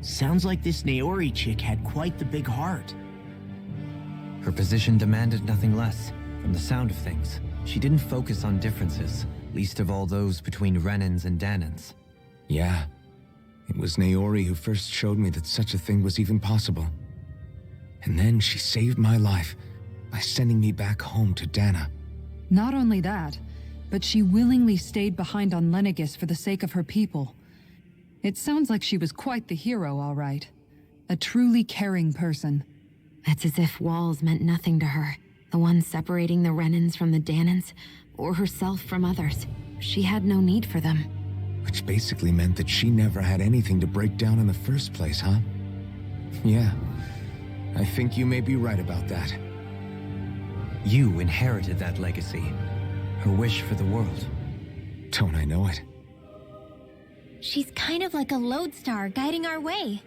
Sounds like this Naori chick had quite the big heart. Her position demanded nothing less. From the sound of things, she didn't focus on differences, least of all those between Renans and Danans. Yeah. It was Naori who first showed me that such a thing was even possible. And then she saved my life by sending me back home to Dana. Not only that, but she willingly stayed behind on Lenegis for the sake of her people. It sounds like she was quite the hero, all right. A truly caring person. It's as if walls meant nothing to her. The ones separating the Renans from the Danans, or herself from others. She had no need for them. Which basically meant that she never had anything to break down in the first place, huh? Yeah. I think you may be right about that. You inherited that legacy. Her wish for the world. Don't I know it? She's kind of like a lodestar guiding our way,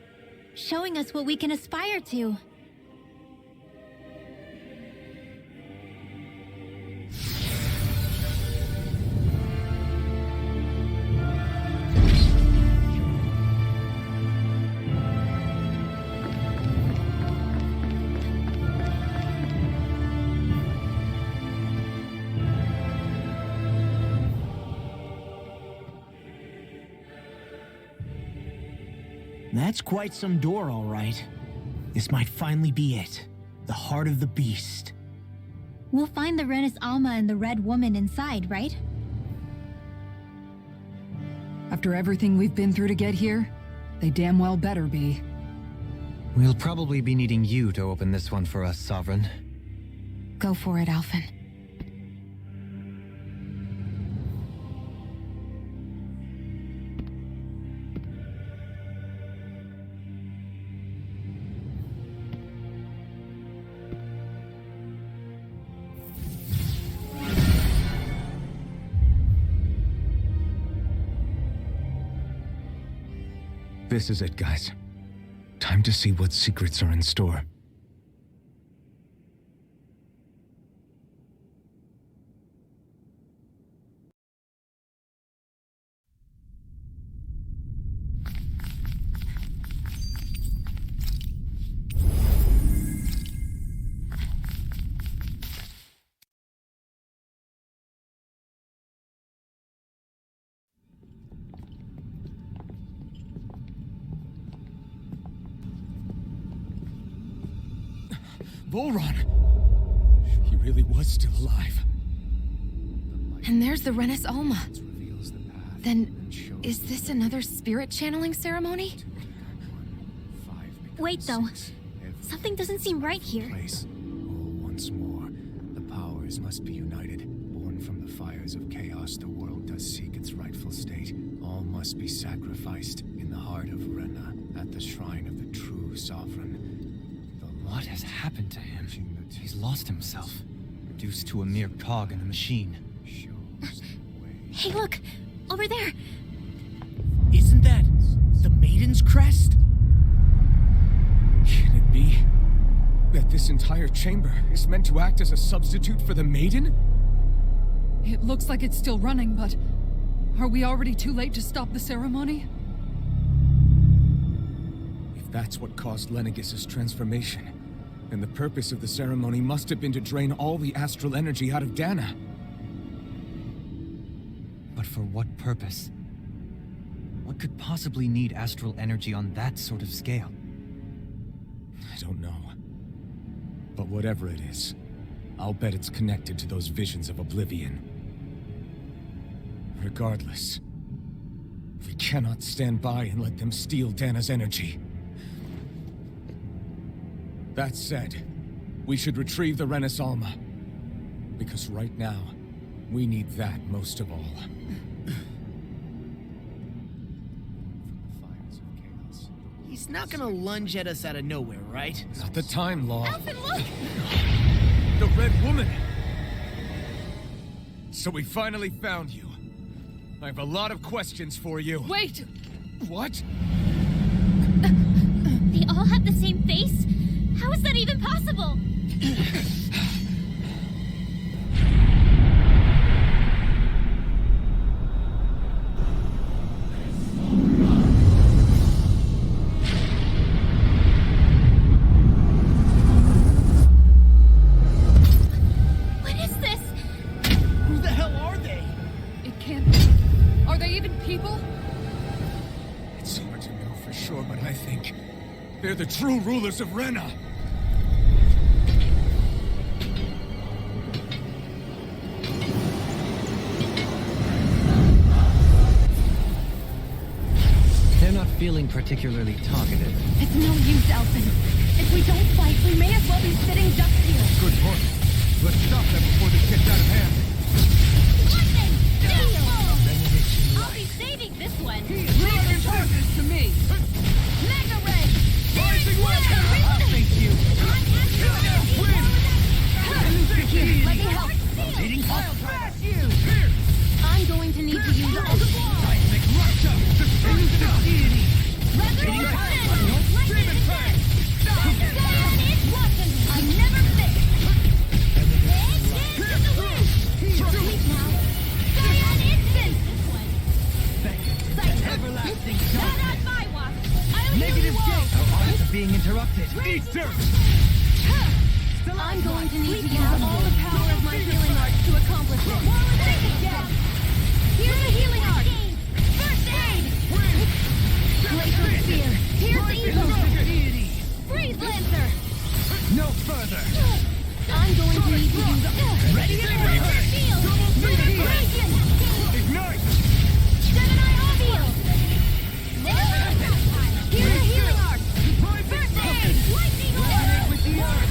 showing us what we can aspire to. That's quite some door, all right. This might finally be it. The heart of the beast. We'll find the Renis Alma and the Red Woman inside, right? After everything we've been through to get here, they damn well better be. We'll probably be needing you to open this one for us, Sovereign. Go for it, Alphen. This is it, guys. Time to see what secrets are in store. Volron! He really was still alive. And there's the Renis Alma. Then, is this another spirit channeling ceremony? Wait, though. Something doesn't seem right here. Once more, the powers must be united. Born from the fires of chaos, the world does seek its rightful state. All must be sacrificed in the heart of Rena, at the shrine of the true sovereign. What has happened to him? He's lost himself, reduced to a mere cog in the machine. Hey, look! Over there! Isn't that the Maiden's crest? Can it be that this entire chamber is meant to act as a substitute for the Maiden? It looks like it's still running, but are we already too late to stop the ceremony? If that's what caused Lenegis' transformation, then the purpose of the ceremony must have been to drain all the astral energy out of Dana. But for what purpose? What could possibly need astral energy on that sort of scale? I don't know. But whatever it is, I'll bet it's connected to those visions of oblivion. Regardless, we cannot stand by and let them steal Dana's energy. That said, we should retrieve the Renis Alma. Because right now, we need that most of all. He's not gonna lunge at us out of nowhere, right? Not the time, Law. Alphen, look! The Red Woman! So we finally found you. I have a lot of questions for you. Wait! What? They all have the same face? How is that even possible? I think. They're the true rulers of Renna! They're not feeling particularly talkative. It's no use, Elfin. If we don't fight, we may as well be sitting ducks here. Good point. Let's stop them before this gets out of hand. Lightning! I'll be saving this one. Leave the charges to me. Mega Ray! Rising Weapon! I'll face you. Here, let me help. I'll smash you. I'm going to need to use all the Seismic Rupture! Destroy stuff! Demon Fang! I'm never fixed! Sleep now! Scion Instant! Everlasting Not on my watch! I'll heal Negative you all! gate! Our arms are being interrupted. Eat dirt! I'm going to need to use all the power of my healing arts to accomplish it. Think again! Here's the healing art! First aid! Glacial Spear! Here's evil! Freeze Lancer! No further! I'm going to need to use Ready? Shield! Radiant! Ignite! Gemini Orbial! Here's the healing art! First aid! Lightning Orb! With the earth!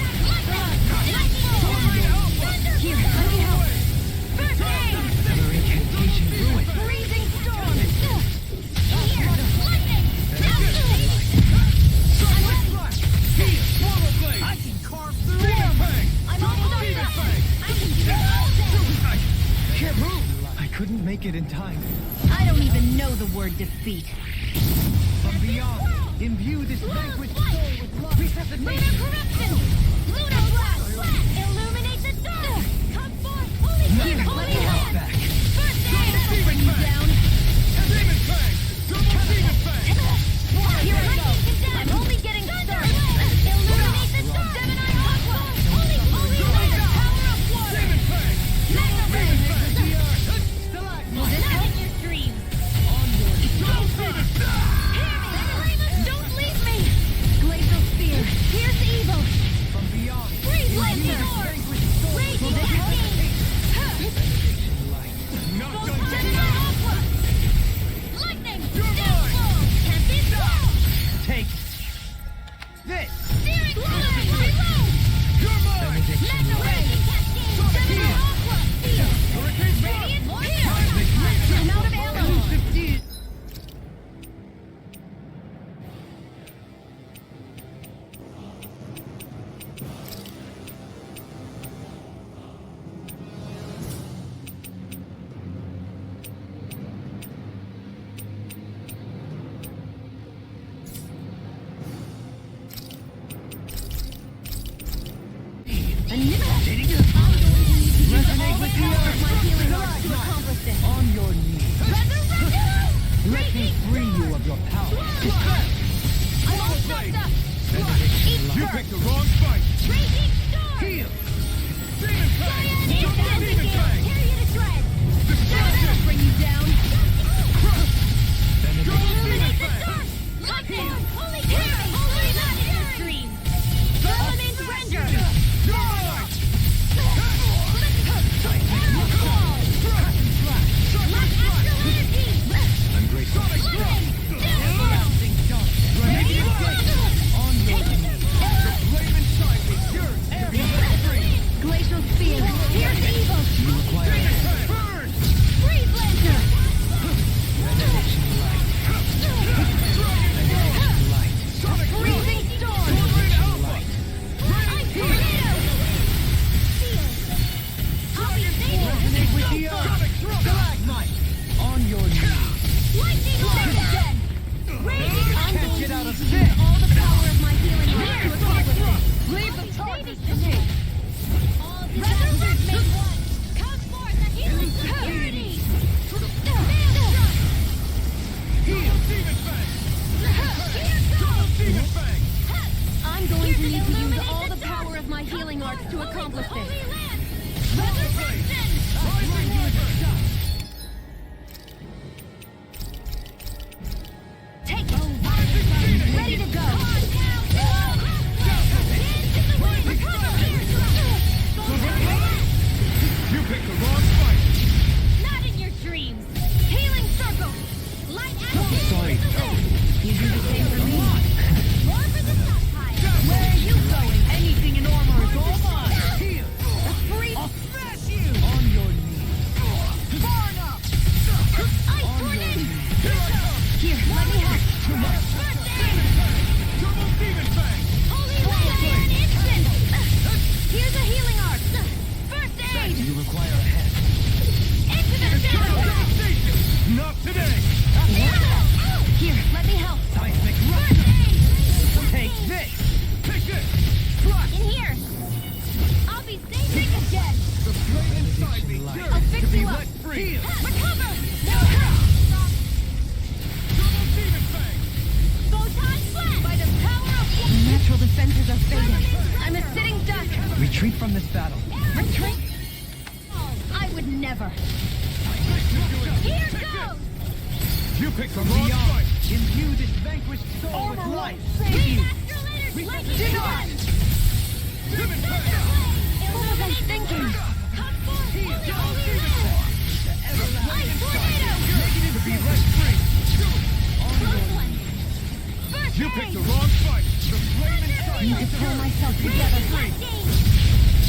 Here, let me help! First aid! Another incantation ruined. Freezing storm! Here, lightning! Swallow Blade! I can carve through Demon Fang! I'm almost done! I can do it all day! Can't move! I couldn't make it in time. I don't even know the word defeat. From beyond, imbue this vanquished soul with love. Lunar corruption! Lunar blast! Illuminate the dark! Come forth, holy Nothing holy but hand! back. First aid! Bring you down! Demon Fang! Double Demon Fang! Here I go! I'm only getting started! Illuminate the dark! Gemini Aqua! Holy land! Power of water! Demon Fang! Mega Ray! Stalagmite. Will this help your dreams? Double Demon Fang! Don't leave me! Glacial Spear! Here's evil! From beyond, Freeze Lancer! Raging Cascade! Not done yet! Gemini Aqua! Lightning! Downfall! Can't be stopped! take this. Steering Roller! Reload! You're mine! Benediction Mega light. Raging Cascade! Gemini Aqua! Field! Hurricane Blood! Radiant Here! I'm out of arrows! Resonate with the earth. My healing arts to accomplish this! On your knees. Resurrection! Let me free you of your power. I'm all fucked up! Eat You dirt! picked the wrong fight! Raging storm! Heal! Demon Fang! Giant Double instant Demon again! Fang! Tear you to shreds! Destruction! Bring you down! Double Demon Illuminate the Fang! dark! Lightning! Holy Terror! Holy Lightning! Dreams! Firmament render! You're mine! I'm grateful. Flame inside me! Yours! Glacial Spear! Here's evil! Demon Fang! Burn! Freeze Lancer! Freezing Storm! Torment Alpha! Ice Tornado! I'll be safe! With the earth. Stalagmite. On your knees. Lightning Legend! Raging I'm Can't going get to out of use this. all the power of my healing arts to accomplish this! Leave the charges to me. All disasters make one! Come forth the healing security! Double Demon Fang! Double Demon Fang! I'm going to need to use all the power of my healing arts to accomplish this! Resurrection! Rising Weapon! Take over! Ready you do the same for me? More for the stockpile. Where are you going? Anything in armor is all mine. Here, Free I'll smash you! On your knees. Far enough! ice tornado. Here, let me help. First aid. Holy Fire and instant. Here's a healing arc. First aid. You require a hand. Into the shadow. Not today! Here, let me help. Seismic First rush. aid. Take this! Take this! In here. I'll be safe again. The flame inside me yearns I'll fix to be you up. let free! Recover. Demon Fang! Photon flash. By the power of The natural defenses are fading. I'm a sitting duck. Retreat from this battle. Retreat? I would never. Here goes. You picked the wrong Beyond. fight! Imbue this vanquished soul with Armor life. won't save you. Astral energy like you done. Demon Fang! What was I thinking? Come forth. Ice tornado. To be let free! Close one. First You picked the wrong fight! The flame inside Need me to pull myself Raise together. first aid.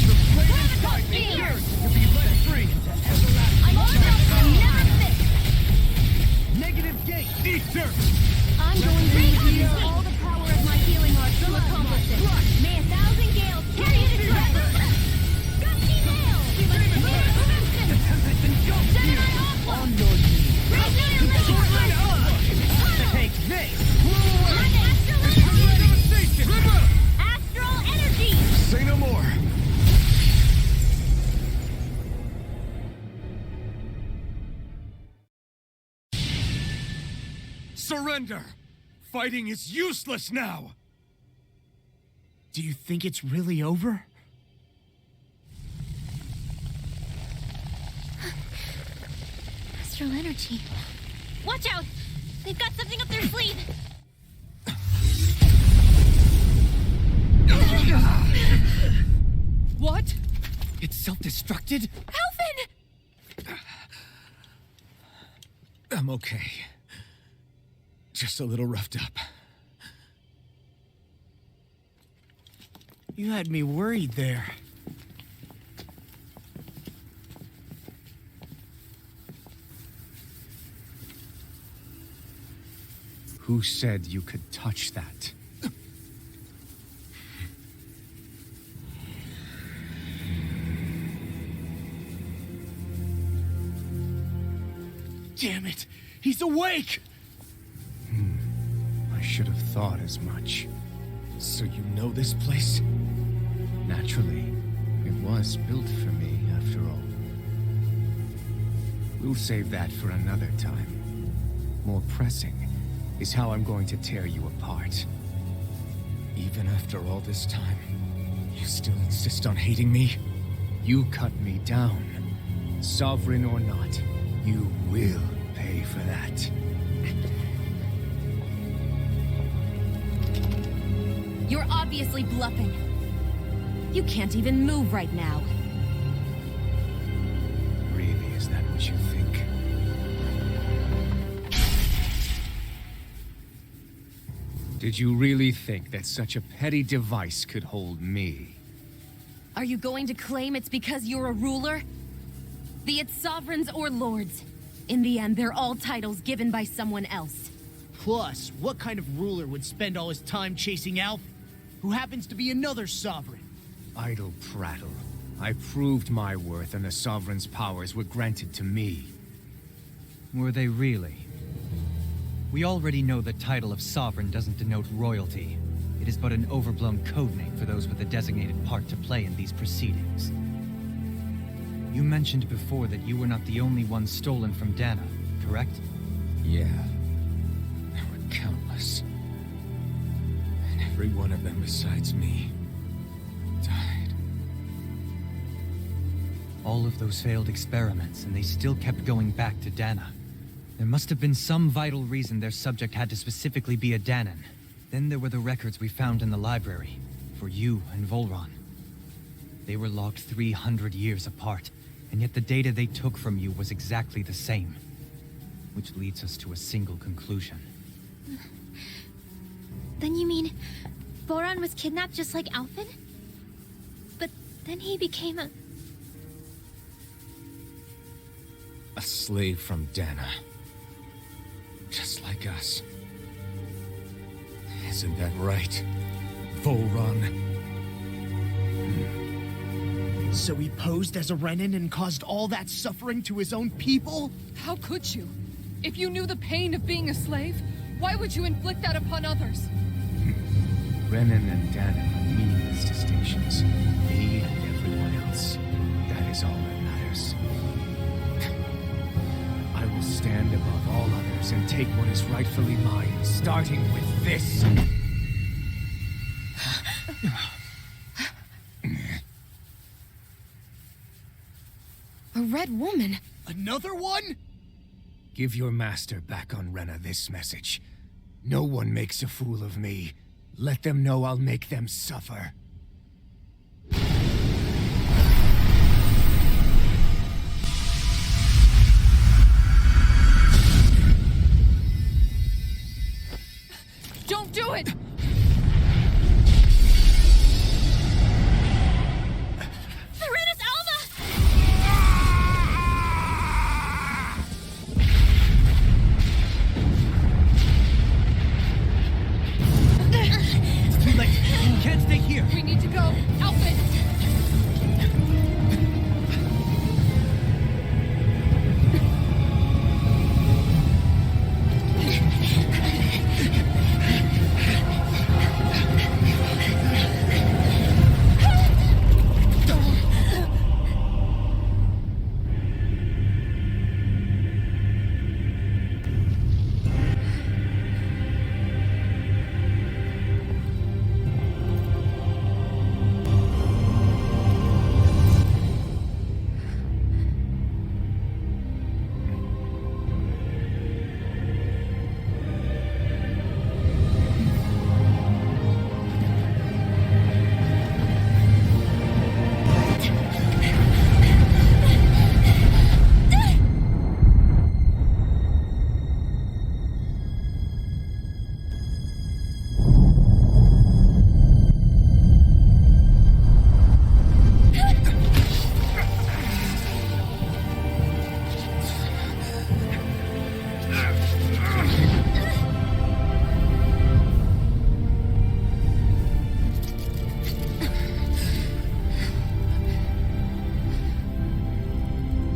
The flame inside me Here. yearns to be let free! I'm all up. I'm never sick. Negative gate. Eat dirt! I'm going to use all the power of my healing arts to accomplish this. May 1,000 gales carry you to triumph. Gusty nail. Gemini Aqua. On your knees. Great nail. Take this! Astral energy. Say no more! Surrender! Fighting is useless now! Do you think it's really over? Astral energy. Watch out! They've got something up their sleeve. What? It's self-destructed? Alvin! I'm okay. Just a little roughed up. You had me worried there. Who said you could touch that? Damn it! He's awake! I should have thought as much. So you know this place? Naturally, it was built for me, after all. We'll save that for another time. More pressing is how I'm going to tear you apart. Even after all this time, you still insist on hating me? You cut me down. Sovereign or not, you will pay for that. You're obviously bluffing. You can't even move right now. Really, is that what you think? Did you really think that such a petty device could hold me? Are you going to claim it's because you're a ruler? Be it sovereigns or lords. In the end, they're all titles given by someone else. Plus, what kind of ruler would spend all his time chasing Alf, who happens to be another sovereign? Idle prattle. I proved my worth and the Sovereign's powers were granted to me. Were they really? We already know the title of Sovereign doesn't denote royalty. It is but an overblown codename for those with a designated part to play in these proceedings. You mentioned before that you were not the only one stolen from Dana, correct? Yeah. There were countless. And every one of them besides me died. All of those failed experiments, and they still kept going back to Dana. There must have been some vital reason their subject had to specifically be a Danan. Then there were the records we found in the library, for you and Volron. They were logged 300 years apart, and yet the data they took from you was exactly the same. Which leads us to a single conclusion. Then you mean Voron was kidnapped just like Alphen? But then he became a... A slave from Dana. Just like us. Isn't that right, Voron? So he posed as a Renan and caused all that suffering to his own people? How could you? If you knew the pain of being a slave, why would you inflict that upon others? Renan and Dana are meaningless distinctions. Me and everyone else. That is all that matters. I will stand above all others and take what is rightfully mine, starting with this. A red woman? Another one? Give your master back on Rena this message. No one makes a fool of me. Let them know I'll make them suffer. Don't do it! Serenus Alva! Too late! You can't stay here! We need to go! Alphen!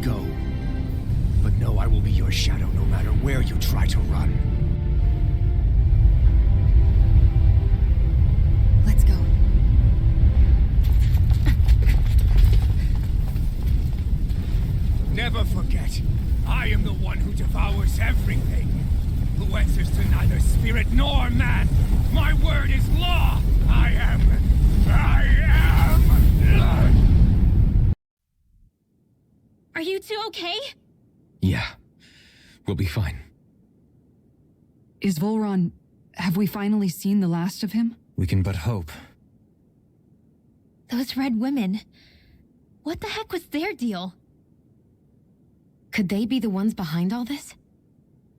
Go. But know I will be your shadow no matter where you try to run. Let's go. Never forget, I am the one who devours everything. Who answers to neither spirit nor man. My word is law. I am... Are you two okay? Yeah. We'll be fine. Is Volron... Have we finally seen the last of him? We can but hope. Those red women. What the heck was their deal? Could they be the ones behind all this?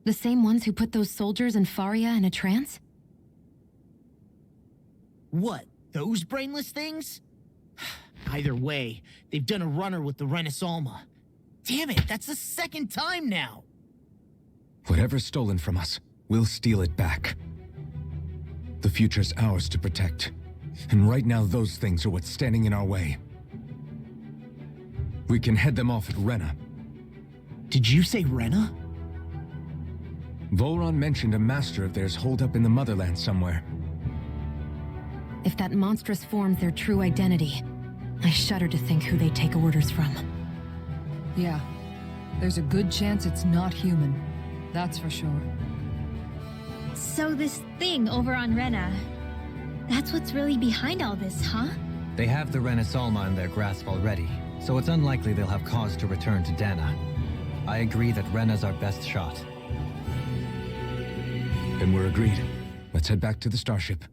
The same ones who put those soldiers in Faria in a trance? What, those brainless things? Either way, they've done a runner with the Renis Alma. Damn it, that's the second time now! Whatever's stolen from us, we'll steal it back. The future's ours to protect. And right now, those things are what's standing in our way. We can head them off at Rena. Did you say Rena? Volron mentioned a master of theirs holed up in the motherland somewhere. If that monstrous form's their true identity, I shudder to think who they take orders from. Yeah. There's a good chance it's not human. That's for sure. So this thing over on Rena, that's what's really behind all this, huh? They have the Renis Alma in their grasp already, so it's unlikely they'll have cause to return to Dana. I agree that Rena's our best shot. Then we're agreed. Let's head back to the starship.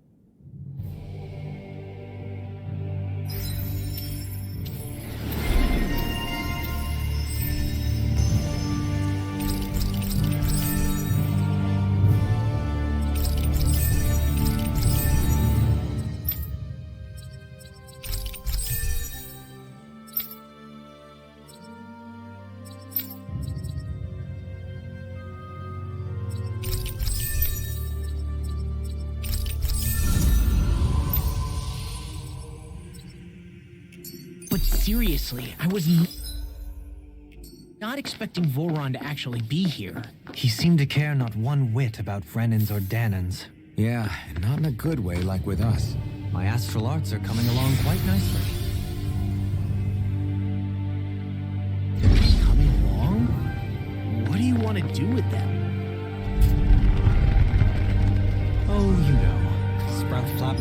seriously, I was not expecting Voron to actually be here. He seemed to care not one whit about Renans or Danans. Yeah, and not in a good way like with us. My astral arts are coming along quite nicely. Coming along? What do you want to do with them? Oh, you know, sprout flap.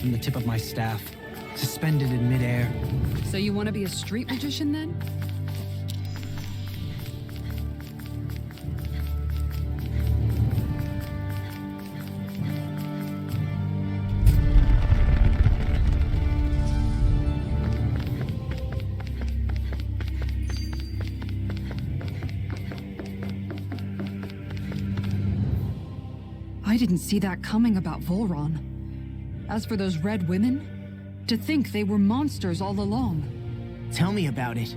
From the tip of my staff, suspended in midair. So you want to be a street magician then? I didn't see that coming about Voron. As for those red women, to think they were monsters all along. Tell me about it.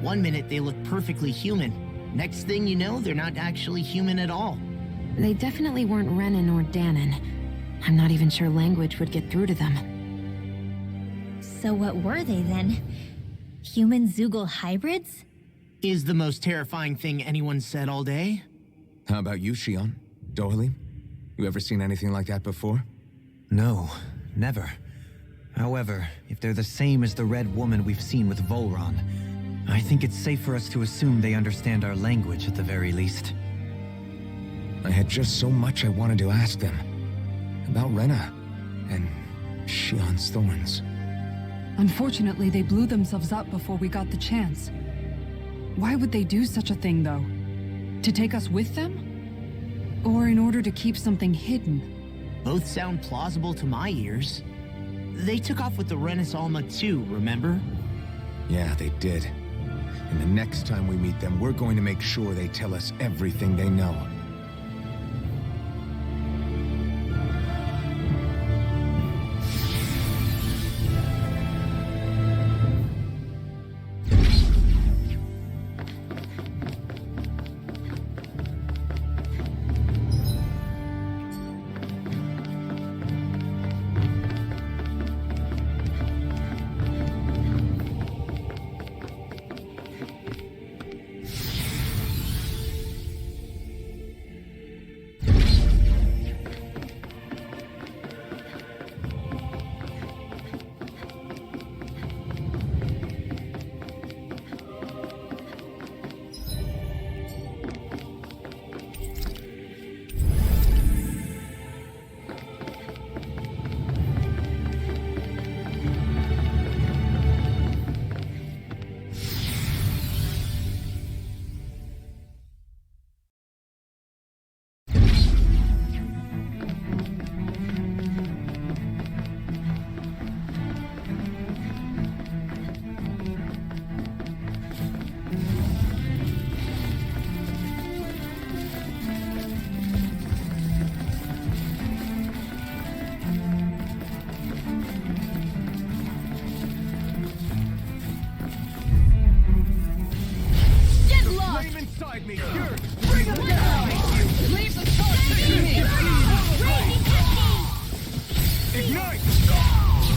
One minute they look perfectly human. Next thing you know, they're not actually human at all. They definitely weren't Renan or Danan. I'm not even sure language would get through to them. So what were they then? Human Zoogle hybrids? Is the most terrifying thing anyone said all day. How about you, Shion? Dohalim? You ever seen anything like that before? No, never. However, if they're the same as the red woman we've seen with Volron, I think it's safe for us to assume they understand our language at the very least. I had just so much I wanted to ask them. About Rena and Shion's thorns. Unfortunately, they blew themselves up before we got the chance. Why would they do such a thing, though? To take us with them? Or in order to keep something hidden? Both sound plausible to my ears. They took off with the Renis Alma too, remember? Yeah, they did. And the next time we meet them, we're going to make sure they tell us everything they know.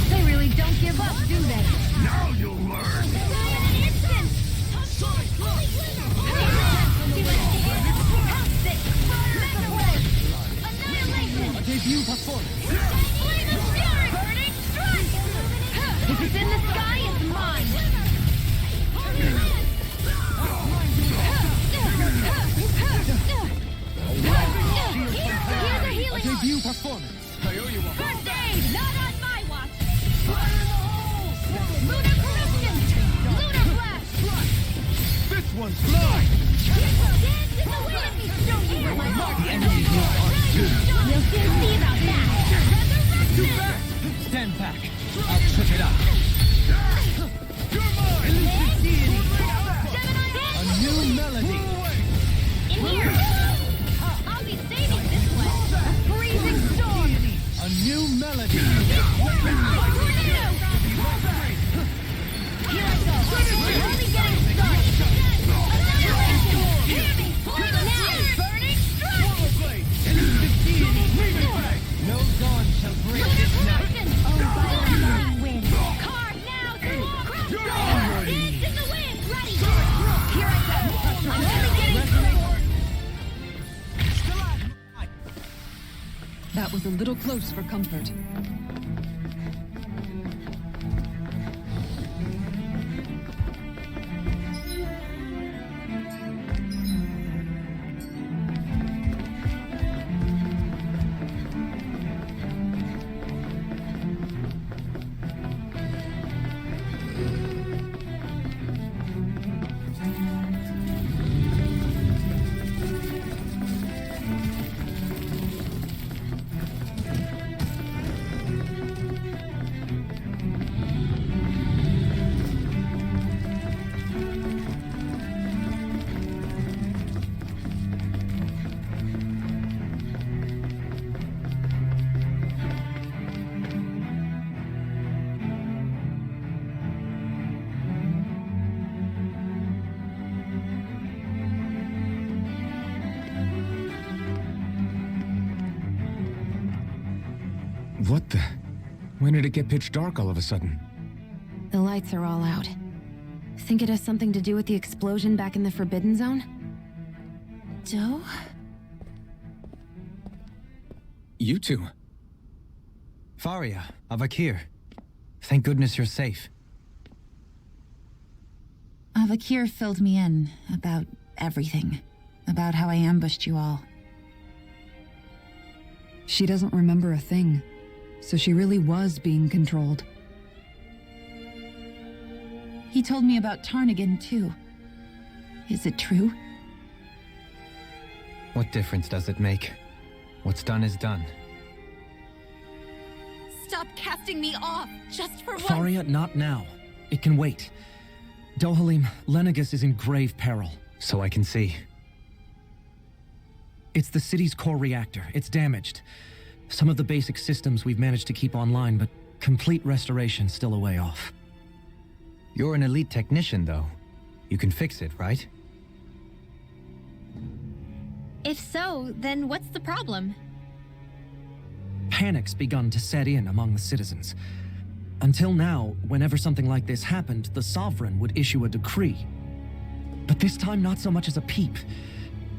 They really don't give up, do they? Now you'll learn! Die in an instant! Annihilation! Debut performance! Flame of fury! Burning strike! If it's in the sky, it's mine! Here's a healing Debut performance! First aid! Not on my watch! Lunar corruption! Lunar blast! This one's mine! That was a little close for comfort. What the? When did it get pitch dark all of a sudden? The lights are all out. Think it has something to do with the explosion back in the Forbidden Zone? Doe? You two. Faria, Avakir. Thank goodness you're safe. Avakir filled me in about everything. About how I ambushed you all. She doesn't remember a thing, so she really was being controlled. He told me about Tarnigan, too. Is it true? What difference does it make? What's done is done. Stop casting me off, just for once. Faria, not now. It can wait. Dohalim, Lenegis is in grave peril. So I can see. It's the city's core reactor. It's damaged. Some of the basic systems we've managed to keep online, but complete restoration's still a way off. You're an elite technician, though. You can fix it, right? If so, then what's the problem? Panic's begun to set in among the citizens. Until now, whenever something like this happened, the Sovereign would issue a decree. But this time, not so much as a peep.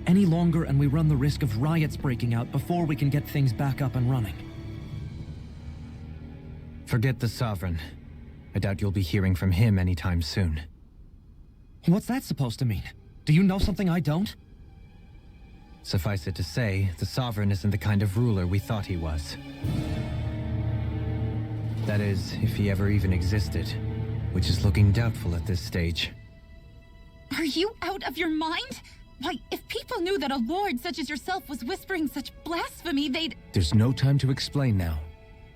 Any longer, and we run the risk of riots breaking out before we can get things back up and running. Forget the Sovereign. I doubt you'll be hearing from him anytime soon. What's that supposed to mean? Do you know something I don't? Suffice it to say, the Sovereign isn't the kind of ruler we thought he was. That is, if he ever even existed, which is looking doubtful at this stage. Are you out of your mind? Why, if people knew that a lord such as yourself was whispering such blasphemy, they'd... There's no time to explain now.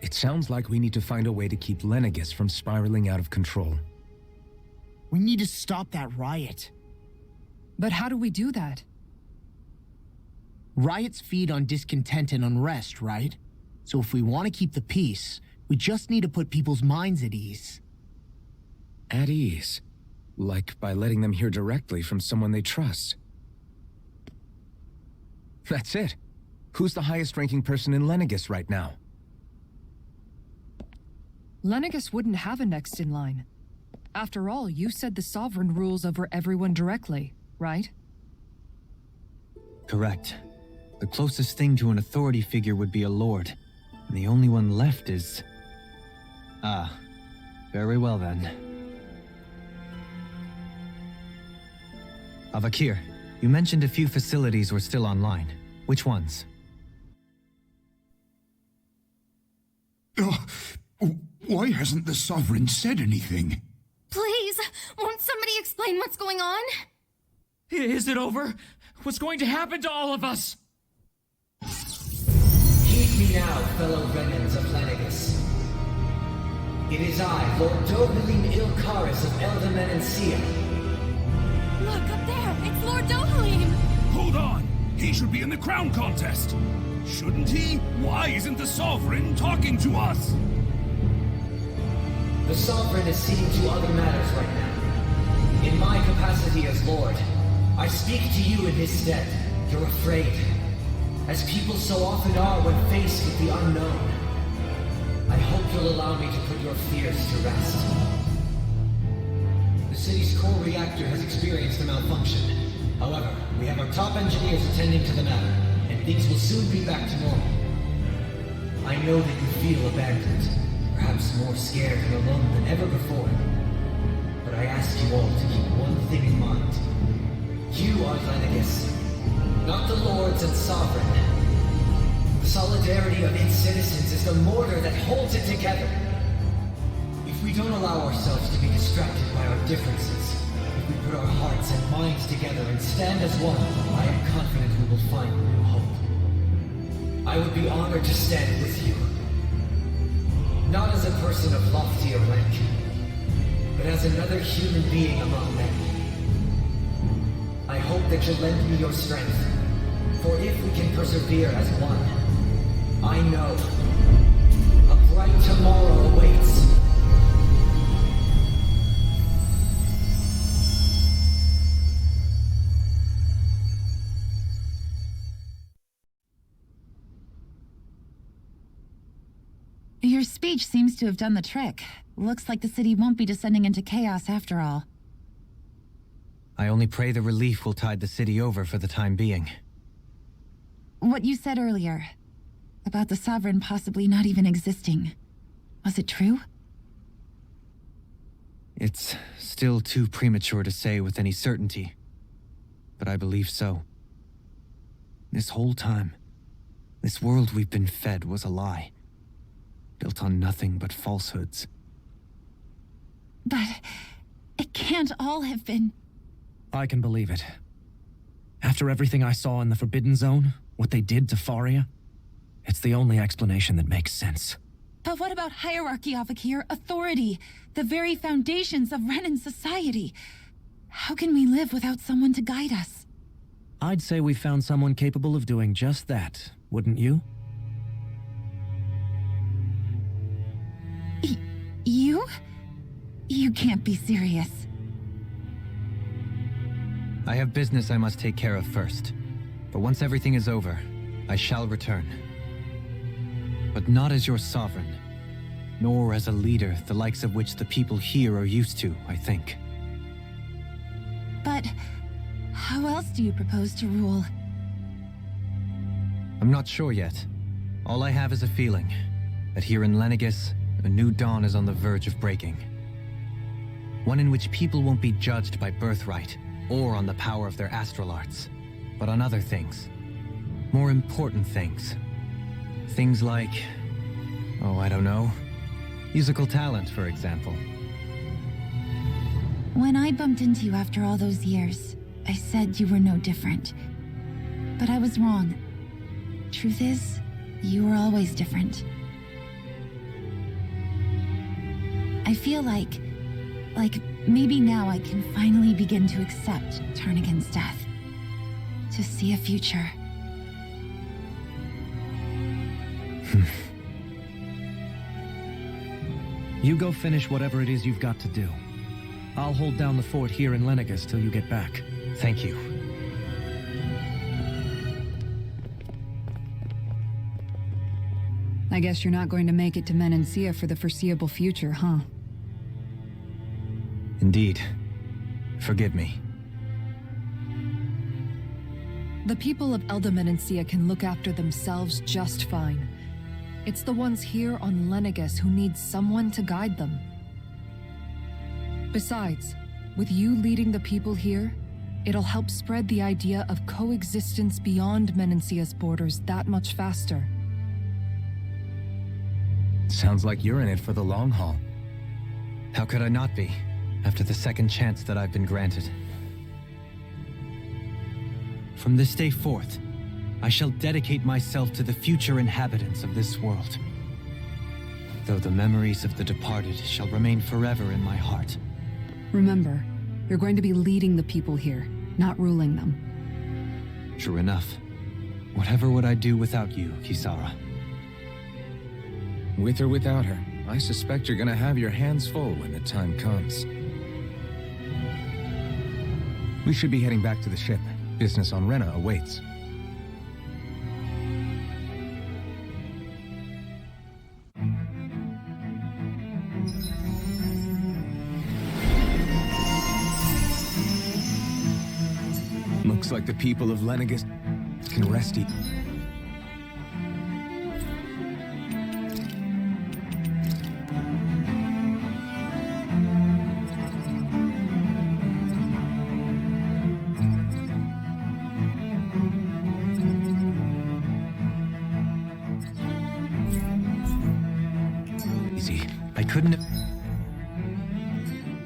It sounds like we need to find a way to keep Lenegis from spiraling out of control. We need to stop that riot. But how do we do that? Riots feed on discontent and unrest, right? So if we want to keep the peace, we just need to put people's minds at ease. At ease? Like by letting them hear directly from someone they trust. That's it. Who's the highest-ranking person in Lenegis right now? Lenegis wouldn't have a next in line. After all, you said the Sovereign rules over everyone directly, right? Correct. The closest thing to an authority figure would be a lord, and the only one left is... Ah, very well then. Avakir, you mentioned a few facilities were still online. Which ones? Why hasn't the Sovereign said anything? Please, won't somebody explain what's going on? Is it over? What's going to happen to all of us? Heed me now, fellow remnants of Lenegis. It is I, Lord Dohalim Ilkaris of Eldaman and Sia. Look, up there! It's Lord Dohalim! Hold on! He should be in the crown contest! Shouldn't he? Why isn't the Sovereign talking to us? The Sovereign is seeing to other matters right now. In my capacity as Lord, I speak to you in his stead. You're afraid, as people so often are when faced with the unknown. I hope you'll allow me to put your fears to rest. The city's core reactor has experienced a malfunction. However, we have our top engineers attending to the matter, and things will soon be back to normal. I know that you feel abandoned, perhaps more scared and alone than ever before. But I ask you all to keep one thing in mind. You are Lenegis, not the lords and sovereign. The solidarity of its citizens is the mortar that holds it together. If we don't allow ourselves to be distracted by our differences, if we put our hearts and minds together and stand as one, I am confident we will find new hope. I would be honored to stand with you. Not as a person of loftier rank, but as another human being among men. I hope that you'll lend me your strength, for if we can persevere as one, I know a bright tomorrow awaits. Your speech seems to have done the trick. Looks like the city won't be descending into chaos after all. I only pray the relief will tide the city over for the time being. What you said earlier, about the Sovereign possibly not even existing, was it true? It's still too premature to say with any certainty, but I believe so. This whole time, this world we've been fed was a lie, built on nothing but falsehoods. But it can't all have been... I can believe it. After everything I saw in the Forbidden Zone, what they did to Faria, it's the only explanation that makes sense. But what about hierarchy, Avakir? Authority? The very foundations of Renan society? How can we live without someone to guide us? I'd say we found someone capable of doing just that, wouldn't you? You? You can't be serious. I have business I must take care of first. But once everything is over, I shall return. But not as your sovereign, nor as a leader the likes of which the people here are used to, I think. But how else do you propose to rule? I'm not sure yet. All I have is a feeling that here in Lenegis, a new dawn is on the verge of breaking. One in which people won't be judged by birthright or on the power of their astral arts, but on other things. More important things. Things like, oh, I don't know, musical talent, for example. When I bumped into you after all those years, I said you were no different. But I was wrong. Truth is, you were always different. I feel like maybe now I can finally begin to accept Tarnigan's death. To see a future. You go finish whatever it is you've got to do. I'll hold down the fort here in Lenegis till you get back. Thank you. I guess you're not going to make it to Menancia for the foreseeable future, huh? Indeed. Forgive me. The people of Elda Menancia can look after themselves just fine. It's the ones here on Lenegis who need someone to guide them. Besides, with you leading the people here, it'll help spread the idea of coexistence beyond Menancia's borders that much faster. Sounds like you're in it for the long haul. How could I not be, after the second chance that I've been granted? From this day forth, I shall dedicate myself to the future inhabitants of this world. Though the memories of the departed shall remain forever in my heart. Remember, you're going to be leading the people here, not ruling them. True enough. Whatever would I do without you, Kisara? With or without her, I suspect you're gonna have your hands full when the time comes. We should be heading back to the ship. Business on Rena awaits. Looks like the people of Lenegis can rest easy. couldn't have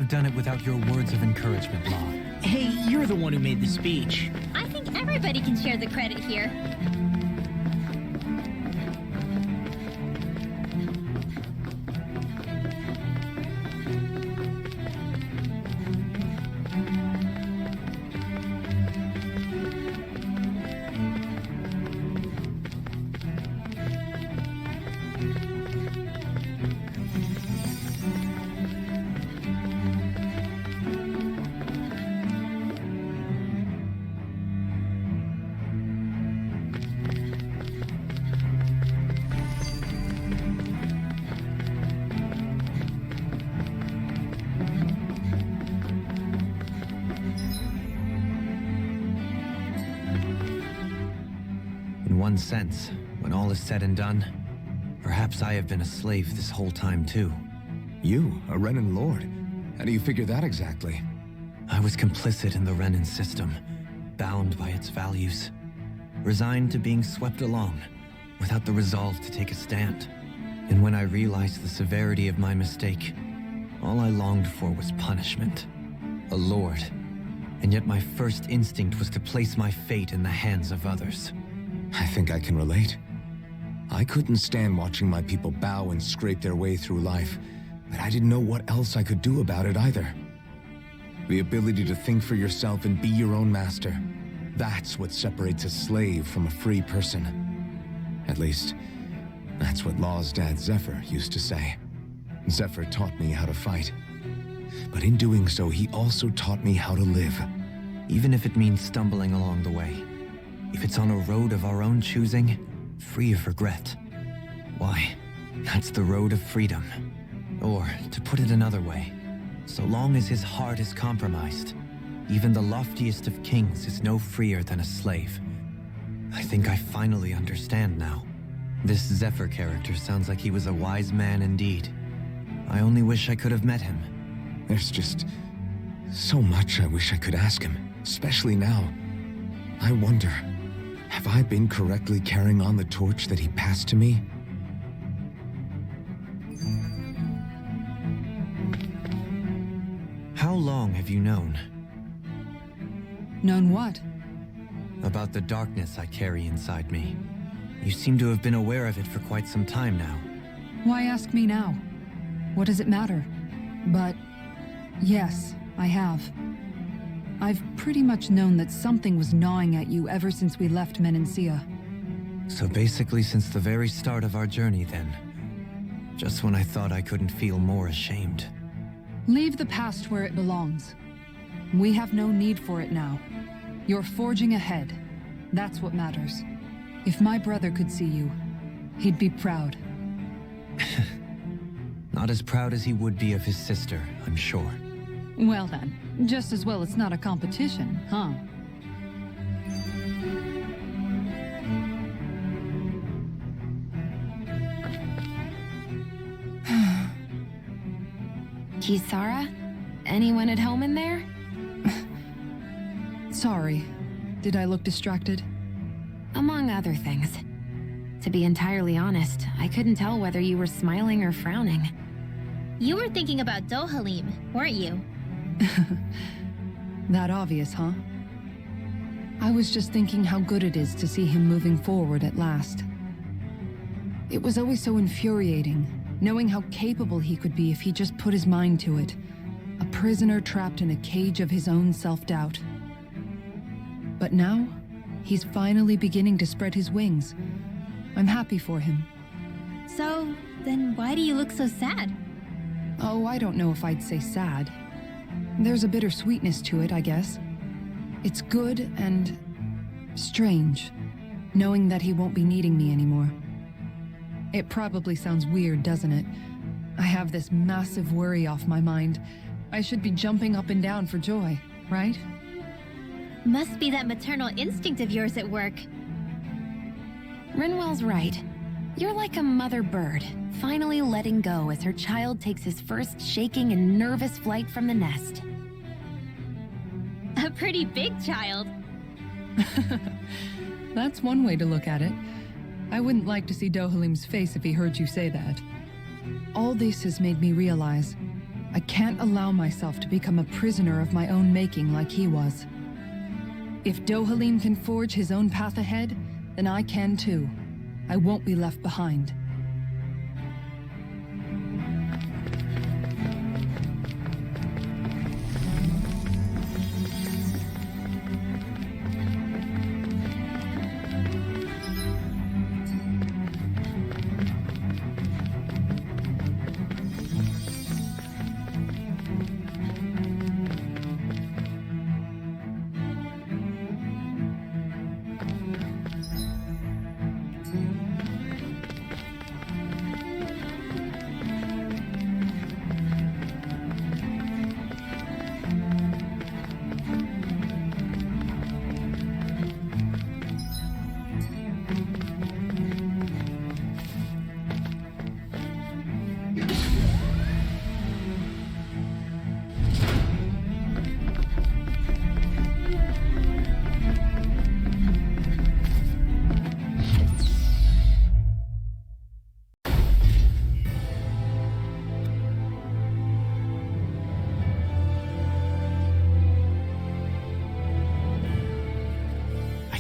done it without your words of encouragement, Ma. Hey, you're the one who made the speech. I think everybody can share the credit here. In one sense, when all is said and done, perhaps I have been a slave this whole time too. You, a Renan Lord? How do you figure that exactly? I was complicit in the Renan system, bound by its values, resigned to being swept along, without the resolve to take a stand. And when I realized the severity of my mistake, all I longed for was punishment. A lord. And yet my first instinct was to place my fate in the hands of others. I think I can relate. I couldn't stand watching my people bow and scrape their way through life, but I didn't know what else I could do about it either. The ability to think for yourself and be your own master, that's what separates a slave from a free person. At least, that's what Law's dad Zephyr used to say. Zephyr taught me how to fight. But in doing so, he also taught me how to live. Even if it means stumbling along the way. If it's on a road of our own choosing, free of regret. Why, that's the road of freedom. Or, to put it another way, so long as his heart is compromised, even the loftiest of kings is no freer than a slave. I think I finally understand now. This Zephyr character sounds like he was a wise man indeed. I only wish I could have met him. There's just so much I wish I could ask him, especially now. I wonder, have I been correctly carrying on the torch that he passed to me? How long have you known? Known what? About the darkness I carry inside me. You seem to have been aware of it for quite some time now. Why ask me now? What does it matter? But yes, I have. I've pretty much known that something was gnawing at you ever since we left Menancia. So basically since the very start of our journey then. Just when I thought I couldn't feel more ashamed. Leave the past where it belongs. We have no need for it now. You're forging ahead. That's what matters. If my brother could see you, he'd be proud. Not as proud as he would be of his sister, I'm sure. Well then, just as well it's not a competition, huh? Kisara? Anyone at home in there? Sorry. Did I look distracted? Among other things. To be entirely honest, I couldn't tell whether you were smiling or frowning. You were thinking about Dohalim, weren't you? That obvious, huh? I was just thinking how good it is to see him moving forward at last. It was always so infuriating, knowing how capable he could be if he just put his mind to it. A prisoner trapped in a cage of his own self-doubt. But now, he's finally beginning to spread his wings. I'm happy for him. So, then why do you look so sad? Oh, I don't know if I'd say sad. There's a bittersweetness to it, I guess. It's good and strange, knowing that he won't be needing me anymore. It probably sounds weird, doesn't it? I have this massive worry off my mind. I should be jumping up and down for joy, right? Must be that maternal instinct of yours at work. Rinwell's right. You're like a mother bird, finally letting go as her child takes his first shaking and nervous flight from the nest. A pretty big child. That's one way to look at it. I wouldn't like to see Dohalim's face if he heard you say that. All this has made me realize I can't allow myself to become a prisoner of my own making like he was. If Dohalim can forge his own path ahead, then I can too. I won't be left behind.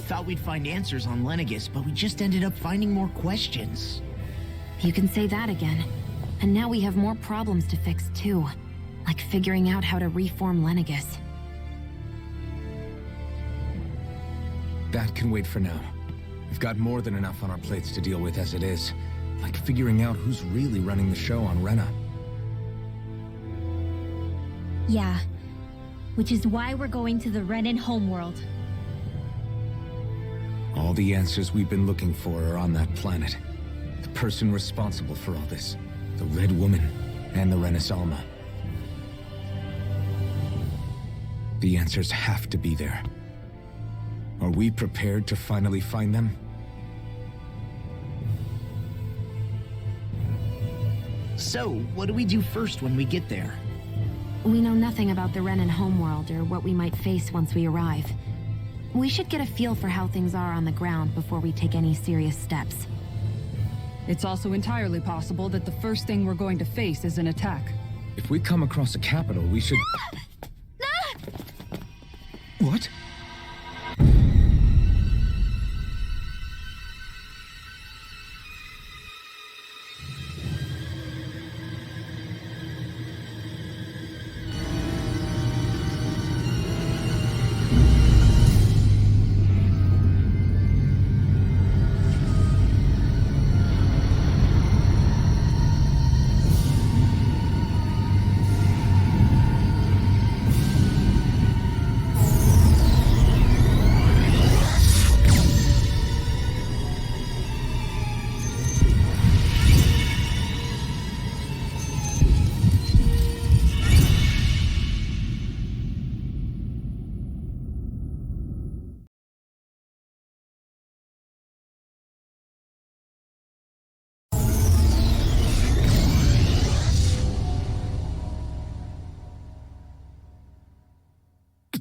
Thought we'd find answers on Lenegis, but we just ended up finding more questions. You can say that again. And now we have more problems to fix too. Like figuring out how to reform Lenegis. That can wait for now. We've got more than enough on our plates to deal with as it is. Like figuring out who's really running the show on Rena. Yeah. Which is why we're going to the Renan homeworld. All the answers we've been looking for are on that planet. The person responsible for all this. The Red Woman and the Renaissance. The answers have to be there. Are we prepared to finally find them? So, what do we do first when we get there? We know nothing about the Renan homeworld or what we might face once we arrive. We should get a feel for how things are on the ground before we take any serious steps. It's also entirely possible that the first thing we're going to face is an attack. If we come across a capital, we should... What?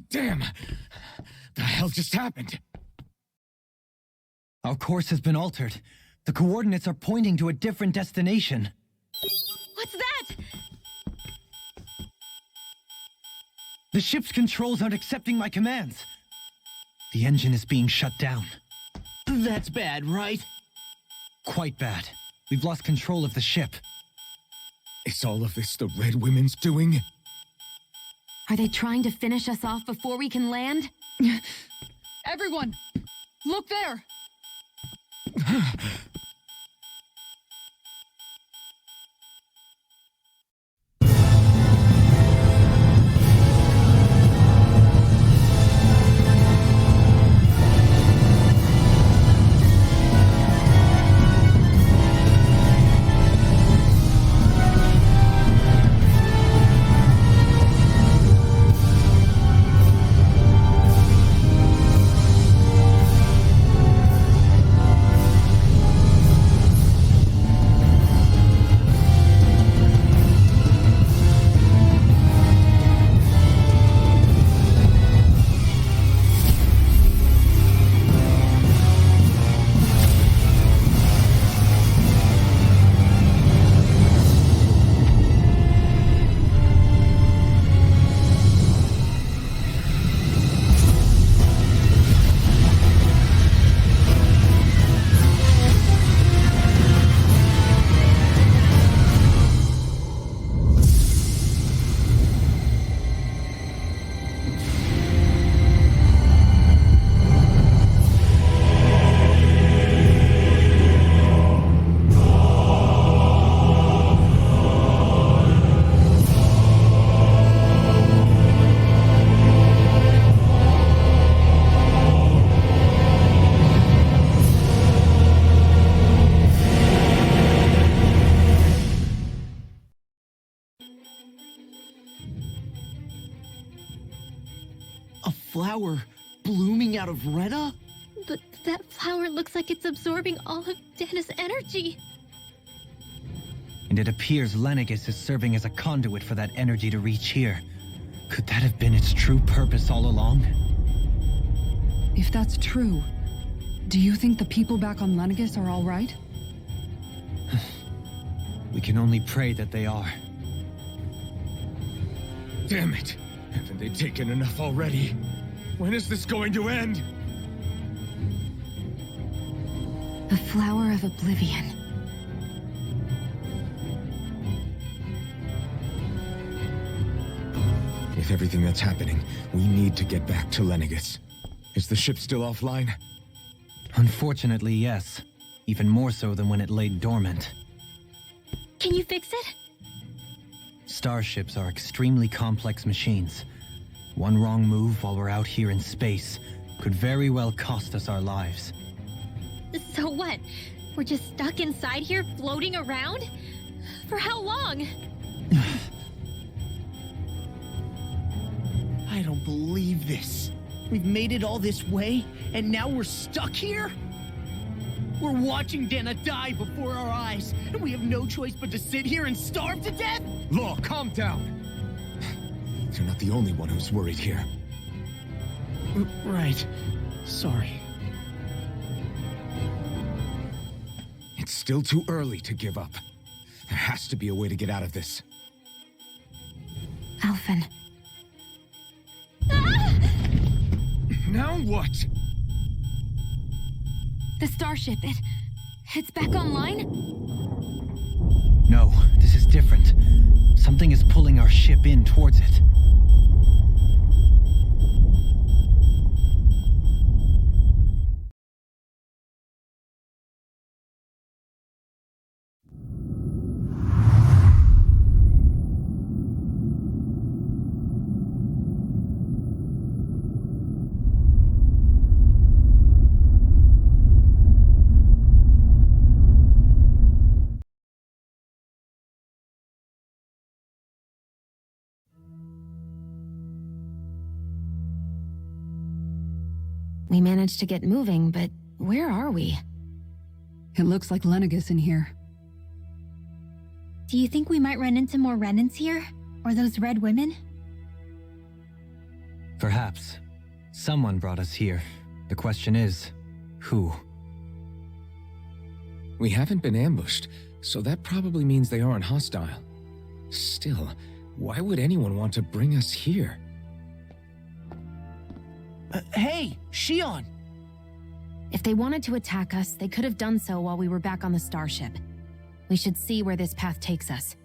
Damn! The hell just happened? Our course has been altered. The coordinates are pointing to a different destination. What's that? The ship's controls aren't accepting my commands. The engine is being shut down. That's bad, right? Quite bad. We've lost control of the ship. Is all of this the Red Women's doing? Are they trying to finish us off before we can land? Everyone! Look there! flower blooming out of Renna? But that flower looks like it's absorbing all of Dana's energy. And it appears Lenegis is serving as a conduit for that energy to reach here. Could that have been its true purpose all along? If that's true, do you think the people back on Lenegis are all right? We can only pray that they are. Damn it! Haven't they taken enough already? When is this going to end? The Flower of Oblivion. With everything that's happening, we need to get back to Lenegis. Is the ship still offline? Unfortunately, yes. Even more so than when it lay dormant. Can you fix it? Starships are extremely complex machines. One wrong move while we're out here in space could very well cost us our lives. So what? We're just stuck inside here, floating around? For how long? I don't believe this. We've made it all this way, and now we're stuck here? We're watching Dana die before our eyes, and we have no choice but to sit here and starve to death? Law, calm down! You're not the only one who's worried here. Right. Sorry. It's still too early to give up. There has to be a way to get out of this. Alphen. Now what? The starship, it's back online? No, this is different. Something is pulling our ship in towards it. We managed to get moving, but where are we? It looks like Lenegis in here. Do you think we might run into more Renans here? Or those red women? Perhaps. Someone brought us here. The question is, who? We haven't been ambushed, so that probably means they aren't hostile. Still, why would anyone want to bring us here? Hey, Shion! If they wanted to attack us, they could have done so while we were back on the starship. We should see where this path takes us.